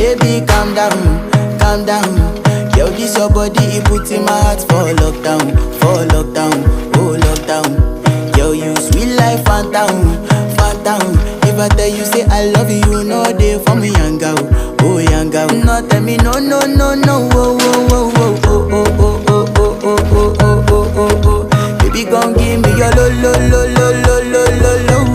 Baby, calm down. Yo, this your body, it puts in my heart for lockdown, oh lockdown. Yo, you sweet life, phantom, phantom. If I tell you say I love you, you know they for me, young girl, oh young girl. No, tell me no, no, no, no, oh, oh, oh, oh, oh, oh, oh, oh, oh, oh, oh, oh, oh, oh. Baby, gon' give me your lo, lo, lo, lo, lo, lo, lo, lo.